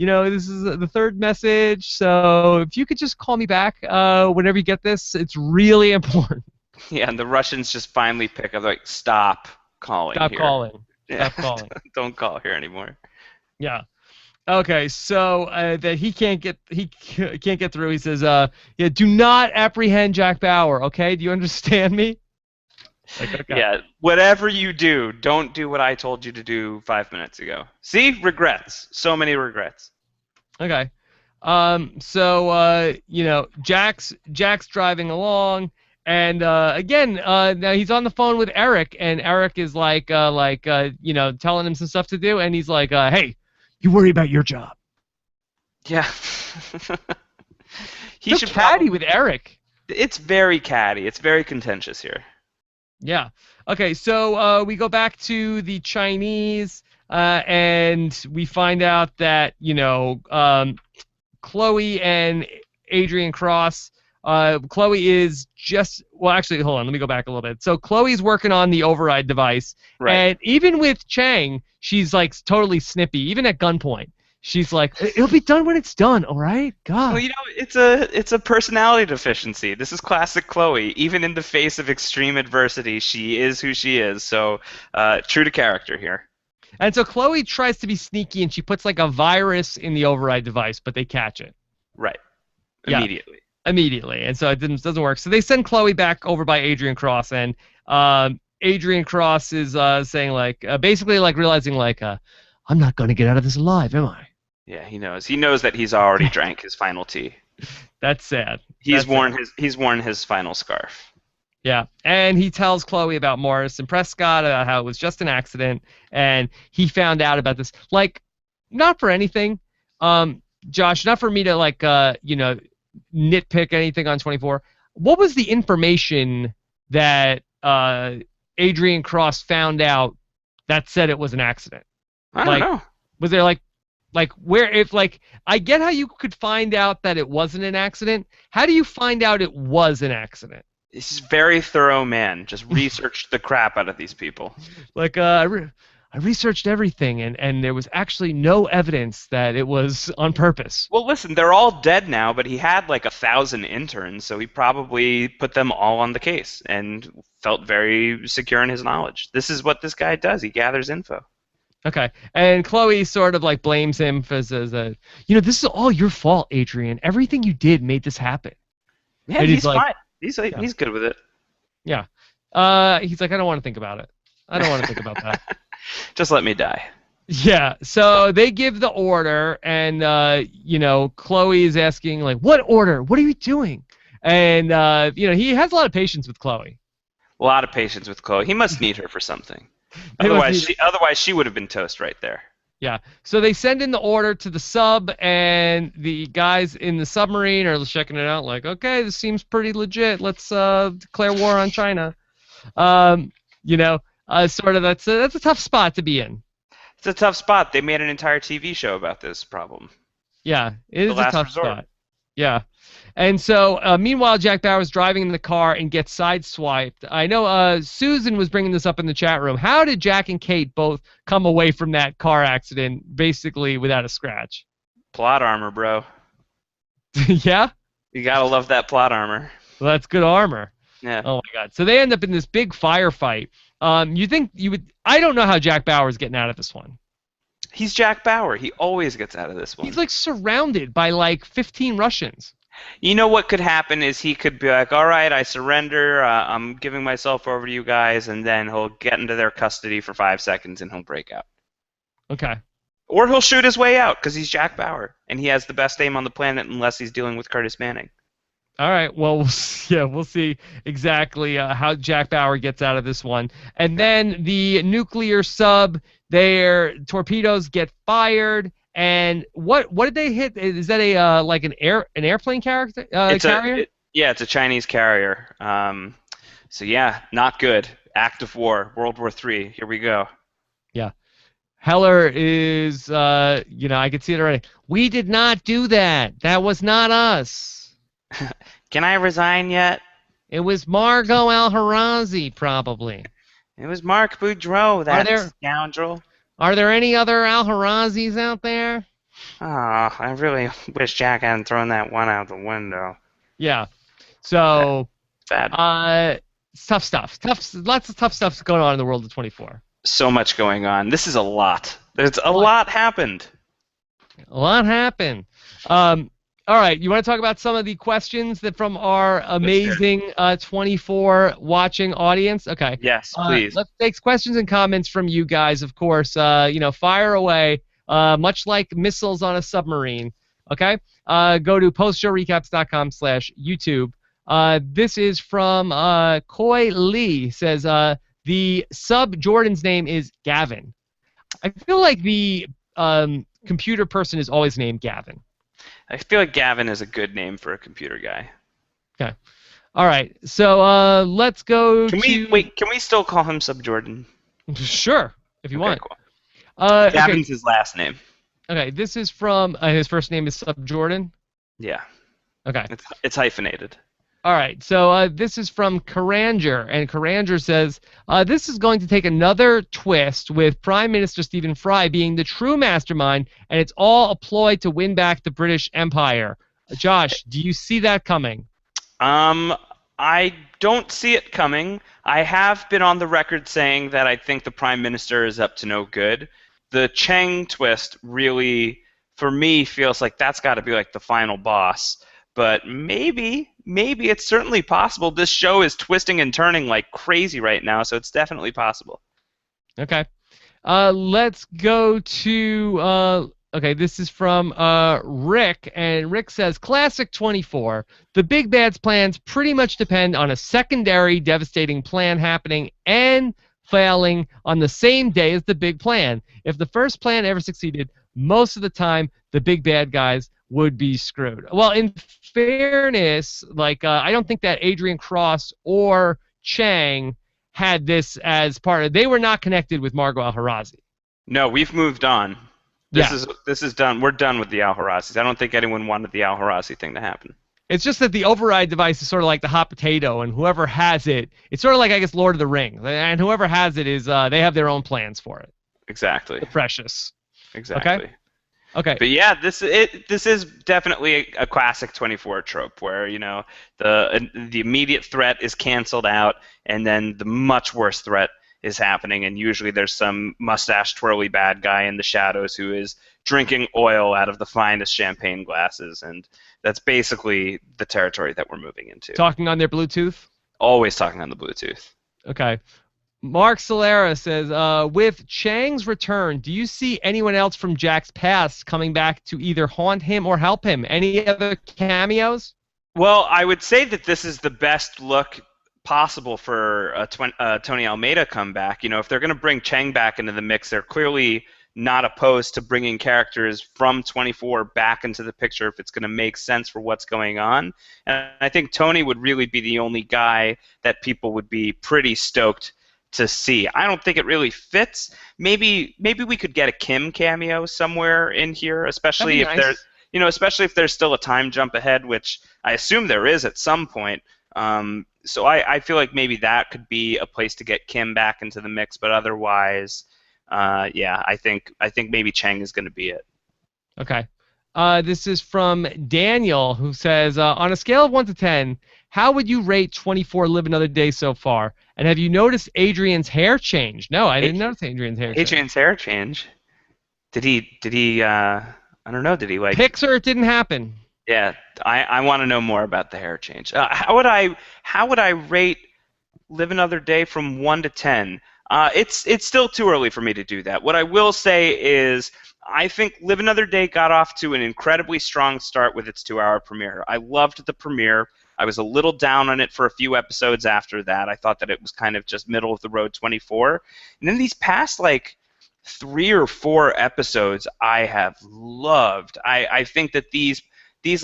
this is the third message, so if you could just call me back whenever you get this, it's really important. Yeah, and the Russians just finally pick up, like, stop calling Stop here. calling. Yeah. Stop calling. Don't call here anymore. Yeah. Okay, so that he can't get through. He says, yeah, do not apprehend Jack Bauer. Okay, do you understand me? Like, okay. Yeah, whatever you do, don't do what I told you to do 5 minutes ago. See, regrets. So many regrets. Okay. So Jack's driving along, and again, now he's on the phone with Eric, and Eric is telling him some stuff to do, and he's like, hey, you worry about your job. Yeah. He so should catty with Eric. It's very catty. It's very contentious here. Yeah. Okay, so we go back to the Chinese, and we find out that, Chloe and Adrian Cross, Chloe is just, well, actually, hold on, let me go back a little bit. So Chloe's working on the override device, right. And even with Cheng, she's like totally snippy, even at gunpoint. She's like, it'll be done when it's done, all right? God. Well, it's a personality deficiency. This is classic Chloe. Even in the face of extreme adversity, she is who she is. So, true to character here. And so Chloe tries to be sneaky, and she puts like a virus in the override device, but they catch it. Right. Immediately. Yeah. Immediately. And so it doesn't work. So they send Chloe back over by Adrian Cross, and Adrian Cross is saying basically realizing I'm not going to get out of this alive, am I? Yeah, he knows. He knows that he's already drank his final tea. That's sad. He's worn his final scarf. Yeah, and he tells Chloe about Morris and Prescott, about how it was just an accident, and he found out about this. Not for anything, Josh, not for me to nitpick anything on 24. What was the information that Adrian Cross found out that said it was an accident? I don't know. Was there I get how you could find out that it wasn't an accident. How do you find out it was an accident? This is a very thorough man. Just researched the crap out of these people. I researched everything, and there was actually no evidence that it was on purpose. Well, listen, they're all dead now, but he had 1,000 interns, so he probably put them all on the case and felt very secure in his knowledge. This is what this guy does. He gathers info. Okay, and Chloe sort of blames him for this is all your fault, Adrian. Everything you did made this happen. Yeah, and he's fine. He's good with it. Yeah. He's like, I don't want to think about it. I don't want to think about that. Just let me die. Yeah. So they give the order, and Chloe is asking what order? What are you doing? And he has a lot of patience with Chloe. A lot of patience with Chloe. He must need her for something. Otherwise she would have been toast right there. Yeah. So they send in the order to the sub, and the guys in the submarine are checking it out. Okay, this seems pretty legit. Let's declare war on China. Sort of that's a tough spot to be in. It's a tough spot. They made an entire TV show about this problem. Yeah, it is a tough spot. Yeah. And so, meanwhile, Jack Bauer is driving in the car and gets sideswiped. I know Susan was bringing this up in the chat room. How did Jack and Kate both come away from that car accident basically without a scratch? Plot armor, bro. Yeah? You gotta love that plot armor. Well, that's good armor. Yeah. Oh, my God. So they end up in this big firefight. You think you would... I don't know how Jack Bauer is getting out of this one. He's Jack Bauer. He always gets out of this one. He's surrounded by 15 Russians. You know what could happen is he could be like, all right, I surrender. I'm giving myself over to you guys, and then he'll get into their custody for 5 seconds and he'll break out. Okay. Or he'll shoot his way out because he's Jack Bauer and he has the best aim on the planet unless he's dealing with Curtis Manning. All right. Well, we'll see exactly how Jack Bauer gets out of this one. And then the nuclear sub, their torpedoes get fired. And what did they hit? Is that an airplane carrier? It's a Chinese carrier. So yeah, not good. Act of war, World War III. Here we go. Yeah. Heller is, I could see it already. We did not do that. That was not us. Can I resign yet? It was Margot Al-Harazi, probably. It was Mark Boudreau, that scoundrel. Are there any other Al-Harazis out there? Ah, I really wish Jack hadn't thrown that one out the window. Yeah. That So, bad. uh, it's tough stuff. Lots of tough stuff going on in the world of 24. So much going on. This is a lot. There's a A lot, lot happened. a lot happened. All right, you want to talk about some of the questions that from our Let's hear it. amazing 24 watching audience? Okay. Yes, please. Let's take questions and comments from you guys, of course. Fire away, much like missiles on a submarine. Okay. Go to postshowrecaps.com/YouTube. This is from Koi Lee. Says the sub Jordan's name is Gavin. I feel like the computer person is always named Gavin. I feel like Gavin is a good name for a computer guy. Okay. All right. So let's go Can we to. wait? Can we still call him Sub Jordan? Sure, if you Okay, want. cool. Okay. Gavin's his last name. Okay. This is from his first name is Sub Jordan. Yeah, Okay. it's hyphenated. All right. So this is from Karanger, and Karanger says this is going to take another twist with Prime Minister Stephen Fry being the true mastermind, and it's all a ploy to win back the British Empire. Josh, do you see that coming? I don't see it coming. I have been on the record saying that I think the Prime Minister is up to no good. The Cheng twist really, for me, feels like that's got to be like the final boss. But maybe it's certainly possible. This show is twisting and turning like crazy right now, so it's definitely possible. Okay. Let's go to. Okay, this is from Rick, and Rick says, Classic 24. The big bad's plans pretty much depend on a secondary devastating plan happening and failing on the same day as the big plan. If the first plan ever succeeded, most of the time the big bad guys would be screwed. Well, in fairness, I don't think that Adrian Cross or Chang had this as part of. They were not connected with Margot Al-Harazi. No, we've moved on. Yeah. This is done. We're done with the Al-Harazis. I don't think anyone wanted the Al-Harazi thing to happen. It's just that the override device is sort of like the hot potato, and whoever has it, it's sort of like, I guess, Lord of the Rings. And whoever has it is, they have their own plans for it. Exactly. The precious. Exactly. Okay? Okay. But yeah, this is definitely a classic 24 trope where, the immediate threat is canceled out, and then the much worse threat is happening, and usually there's some mustache twirly bad guy in the shadows who is drinking oil out of the finest champagne glasses, and that's basically the territory that we're moving into. Talking on their Bluetooth? Always talking on the Bluetooth. Okay. Mark Solera says, with Chang's return, do you see anyone else from Jack's past coming back to either haunt him or help him? Any other cameos? Well, I would say that this is the best look possible for a Tony Almeida comeback. If they're going to bring Cheng back into the mix, they're clearly not opposed to bringing characters from 24 back into the picture if it's going to make sense for what's going on. And I think Tony would really be the only guy that people would be pretty stoked to see. I don't think it really fits. Maybe we could get a Kim cameo somewhere in here, especially if there's especially if there's still a time jump ahead, which I assume there is at some point. So I feel like maybe that could be a place to get Kim back into the mix, but otherwise, I think maybe Cheng is going to be it. Okay. This is from Daniel, who says, on a scale of 1 to 10, how would you rate 24 Live Another Day so far? And have you noticed Adrian's hair change? No, I didn't notice Adrian's hair change. Adrian's hair change? Did he, I don't know, did he Picks or it didn't happen? Yeah, I want to know more about the hair change. How would I rate Live Another Day from 1 to 10? It's still too early for me to do that. What I will say is I think Live Another Day got off to an incredibly strong start with its 2-hour premiere. I loved the premiere. I was a little down on it for a few episodes after that. I thought that it was kind of just middle of the road 24. And then these past 3 or 4 episodes I have loved. I think that these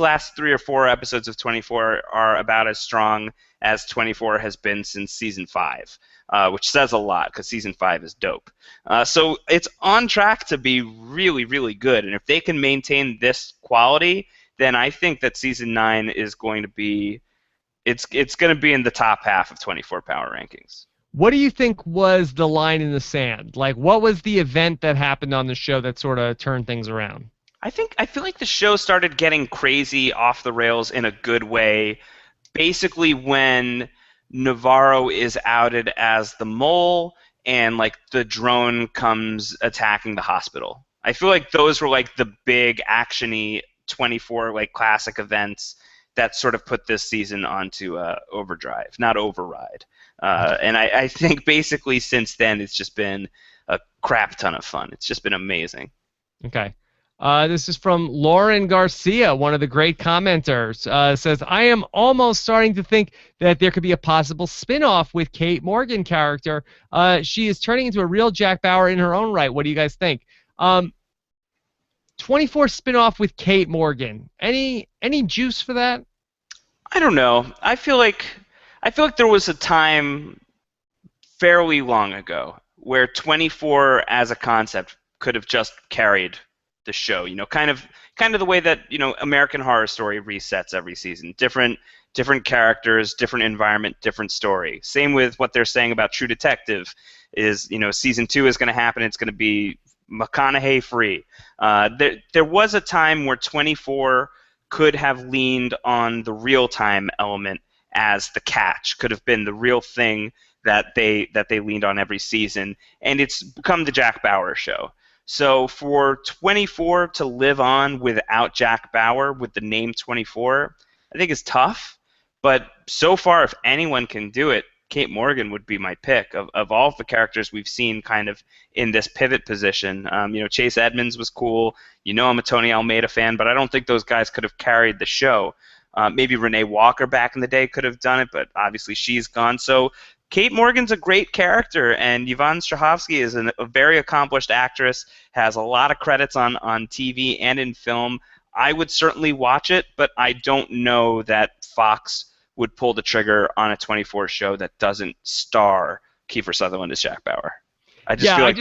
last 3 or 4 episodes of 24 are about as strong as 24 has been since season 5, which says a lot because season 5 is dope. So it's on track to be really, really good. And if they can maintain this quality, then I think that season 9 is going to be it's going to be in the top half of 24 Power Rankings. What do you think was the line in the sand? What was the event that happened on the show that sort of turned things around? I feel like the show started getting crazy off the rails in a good way basically when Navarro is outed as the mole and like the drone comes attacking the hospital. I feel like those were like the big actiony 24 like classic events that sort of put this season onto overdrive, not override. And I think basically since then it's just been a crap ton of fun. It's just been amazing. Okay. This is from Lauren Garcia, one of the great commenters. Says, I am almost starting to think that there could be a possible spin-off with Kate Morgan character. She is turning into a real Jack Bauer in her own right. What do you guys think? 24 spin-off with Kate Morgan. Any juice for that? I don't know. I feel like there was a time fairly long ago where 24 as a concept could have just carried the show. Kind of the way that American Horror Story resets every season. Different characters, different environment, different story. Same with what they're saying about True Detective. Is season 2 is going to happen. It's going to be McConaughey free. There was a time where 24 could have leaned on the real time element as the catch. Could have been the real thing that they leaned on every season, and it's become the Jack Bauer show. So for 24 to live on without Jack Bauer with the name 24, I think is tough. But so far, if anyone can do it, Kate Morgan would be my pick of all of the characters we've seen kind of in this pivot position. Chase Edmonds was cool. I'm a Tony Almeida fan, but I don't think those guys could have carried the show. Maybe Renee Walker back in the day could have done it, but obviously she's gone. So Kate Morgan's a great character, and Yvonne Strahovski is a very accomplished actress, has a lot of credits on TV and in film. I would certainly watch it, but I don't know that Fox would pull the trigger on a 24 show that doesn't star Kiefer Sutherland as Jack Bauer. I feel like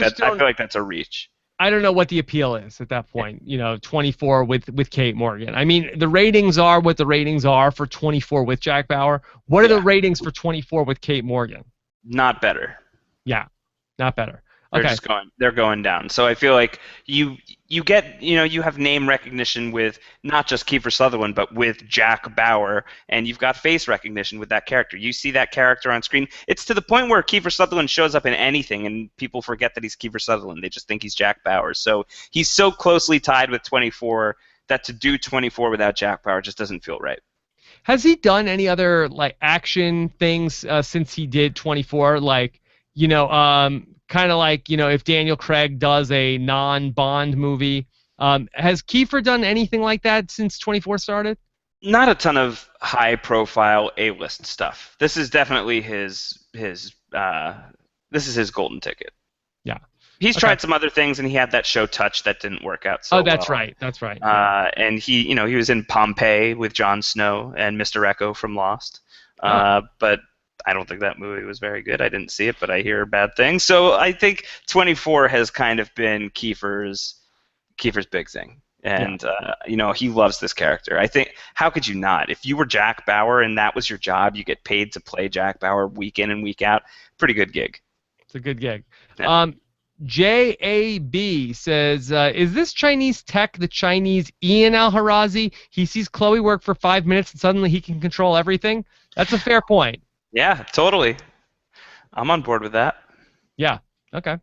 that's a reach. I don't know what the appeal is at that point. 24 with Kate Morgan. I mean, the ratings are what the ratings are for 24 with Jack Bauer. What are the ratings for 24 with Kate Morgan? Not better. Yeah, not better. Okay. They're going down. So I feel like you get, you have name recognition with not just Kiefer Sutherland, but with Jack Bauer, and you've got face recognition with that character. You see that character on screen. It's to the point where Kiefer Sutherland shows up in anything, and people forget that he's Kiefer Sutherland. They just think he's Jack Bauer. So he's so closely tied with 24 that to do 24 without Jack Bauer just doesn't feel right. Has he done any other like action things since he did 24? Like, kind of like, if Daniel Craig does a non-Bond movie. Has Kiefer done anything like that since 24 started? Not a ton of high-profile A-list stuff. This is definitely his golden ticket. Yeah. He's tried some other things, and he had that show Touch that didn't work out so well. That's right. That's right. And he was in Pompeii with Jon Snow and Mr. Echo from Lost. But I don't think that movie was very good. I didn't see it, but I hear bad things. So I think 24 has kind of been Kiefer's big thing. And, he loves this character. I think, how could you not? If you were Jack Bauer and that was your job, you get paid to play Jack Bauer week in and week out. Pretty good gig. It's a good gig. Yeah. JAB says, is this Chinese tech the Chinese Ian Al-Harazi? He sees Chloe work for 5 minutes and suddenly he can control everything? That's a fair point. Yeah, totally. I'm on board with that. Yeah, okay.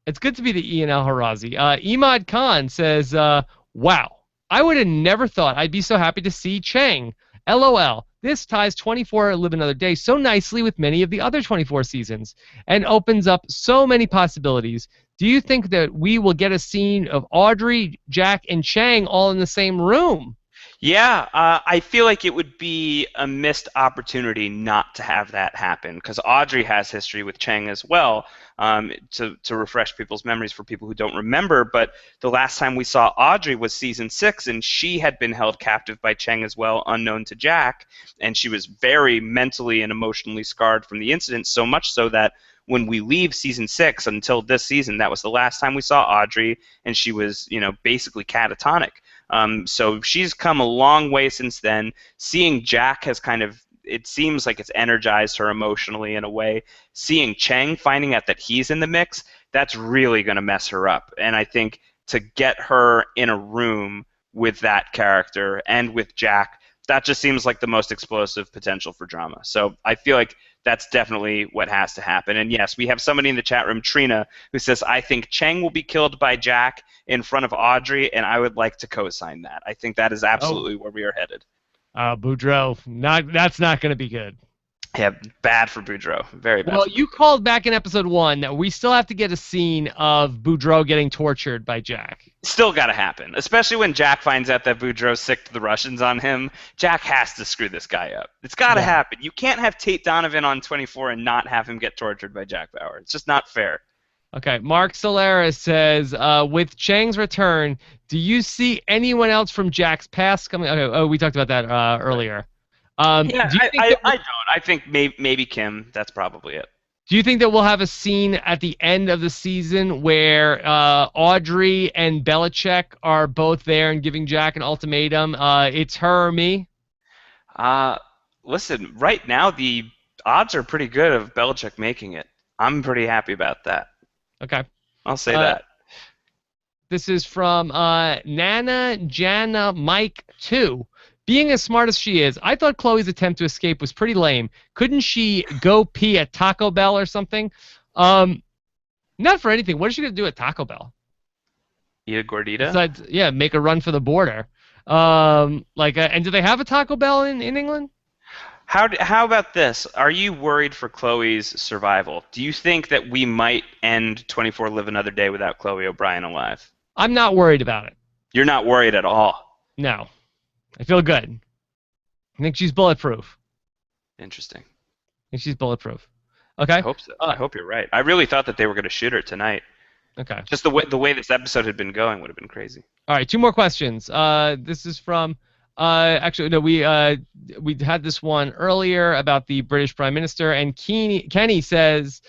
It's good to be the Ian Al-Harazi. Imad Khan says, wow, I would have never thought I'd be so happy to see Cheng. LOL. This ties 24 Live Another Day so nicely with many of the other 24 seasons and opens up so many possibilities. Do you think that we will get a scene of Audrey, Jack, and Cheng all in the same room? Yeah, I feel like it would be a missed opportunity not to have that happen because Audrey has history with Cheng as well. To refresh people's memories for people who don't remember, but the last time we saw Audrey was season 6, and she had been held captive by Cheng as well, unknown to Jack, and she was very mentally and emotionally scarred from the incident, so much so that when we leave season 6 until this season, that was the last time we saw Audrey, and she was, basically catatonic. So she's come a long way since then. Seeing Jack has it seems like it's energized her emotionally in a way. Seeing Cheng, finding out that he's in the mix, that's really going to mess her up. And I think to get her in a room with that character and with Jack. That just seems like the most explosive potential for drama. So I feel like that's definitely what has to happen. And yes, we have somebody in the chat room, Trina, who says, I think Cheng will be killed by Jack in front of Audrey, and I would like to co-sign that. I think that is absolutely where we are headed. Boudreau, that's not going to be good. Yeah, bad for Boudreau. Very bad. Well, you called back in episode 1 that we still have to get a scene of Boudreau getting tortured by Jack. Still got to happen, especially when Jack finds out that Boudreau sicked the Russians on him. Jack has to screw this guy up. It's got to happen. You can't have Tate Donovan on 24 and not have him get tortured by Jack Bauer. It's just not fair. Okay, Mark Solaris says, with Cheng's return, do you see anyone else from Jack's past coming? Okay, we talked about that earlier. I don't. I think maybe Kim. That's probably it. Do you think that we'll have a scene at the end of the season where Audrey and Belichick are both there and giving Jack an ultimatum? It's her or me? Listen, right now the odds are pretty good of Belichick making it. I'm pretty happy about that. Okay. I'll say that. This is from Nana Jana Mike 2. Being as smart as she is, I thought Chloe's attempt to escape was pretty lame. Couldn't she go pee at Taco Bell or something? Not for anything. What is she going to do at Taco Bell? Eat a gordita? Besides, make a run for the border. And do they have a Taco Bell in England? How about this? Are you worried for Chloe's survival? Do you think that we might end 24 Live Another Day without Chloe O'Brien alive? I'm not worried about it. You're not worried at all? No. I feel good. I think she's bulletproof. Interesting. I think she's bulletproof. Okay. I hope so. I hope you're right. I really thought that they were going to shoot her tonight. Okay. Just the way this episode had been going would have been crazy. All right, 2 more questions. This is from actually no, we had this one earlier about the British Prime Minister, and Kenny says,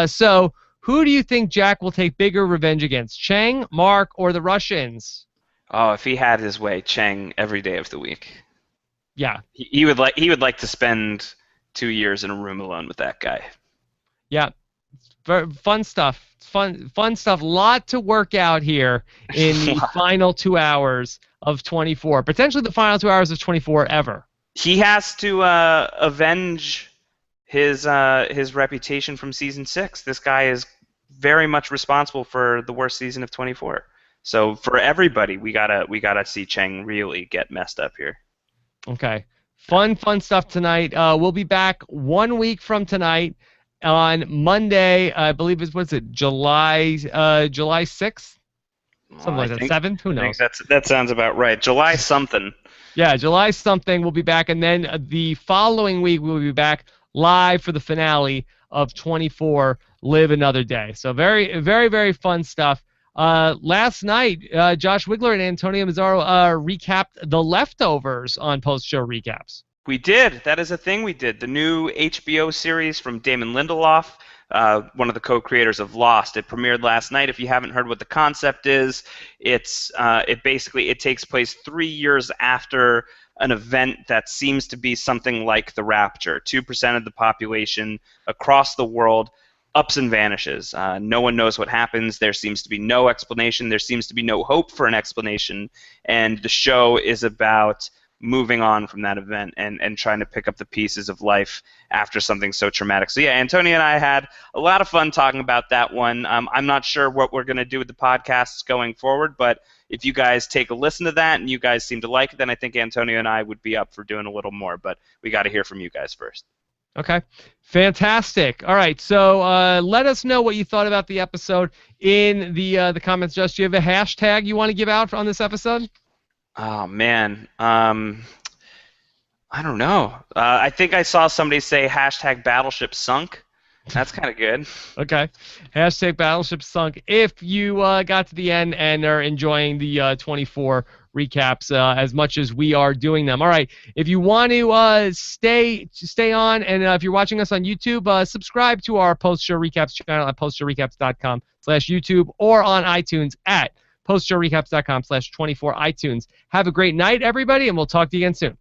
so who do you think Jack will take bigger revenge against, Cheng, Mark, or the Russians? Oh, if he had his way, Cheng every day of the week. Yeah. He would like to spend 2 years in a room alone with that guy. Yeah. Fun stuff. Fun stuff. Lot to work out here in the final 2 hours of 24. Potentially the final 2 hours of 24 ever. He has to avenge his reputation from season 6. This guy is very much responsible for the worst season of 24. So for everybody, we gotta see Cheng really get messed up here. Okay, fun stuff tonight. We'll be back 1 week from tonight on Monday. I believe July 6th, something like that. 7th. Who knows? That sounds about right. July something. Yeah, July something. We'll be back, and then the following week we'll be back live for the finale of 24 Live Another Day. So very, very, very fun stuff. Last night, Josh Wigler and Antonio Mazzaro recapped The Leftovers on post-show recaps. We did. That is a thing we did. The new HBO series from Damon Lindelof, one of the co-creators of Lost. It premiered last night. If you haven't heard what the concept is, it takes place 3 years after an event that seems to be something like the Rapture. 2% of the population across the world ups and vanishes. No one knows what happens. There seems to be no explanation. There seems to be no hope for an explanation. And the show is about moving on from that event and trying to pick up the pieces of life after something so traumatic. So yeah, Antonio and I had a lot of fun talking about that one. I'm not sure what we're going to do with the podcasts going forward, but if you guys take a listen to that and you guys seem to like it, then I think Antonio and I would be up for doing a little more. But we got to hear from you guys first. Okay, fantastic. All right, so let us know what you thought about the episode in the comments. Just, do you have a hashtag you want to give out on this episode? Oh man, I don't know. I think I saw somebody say hashtag Battleship Sunk. That's kind of good. Okay, hashtag Battleship Sunk. If you got to the end and are enjoying the 24 recaps as much as we are doing them. All right, if you want to stay on, and if you're watching us on YouTube, subscribe to our post-show recaps channel at postshowrecaps.com/YouTube or on iTunes at postshowrecaps.com/24 iTunes. Have a great night, everybody, and we'll talk to you again soon.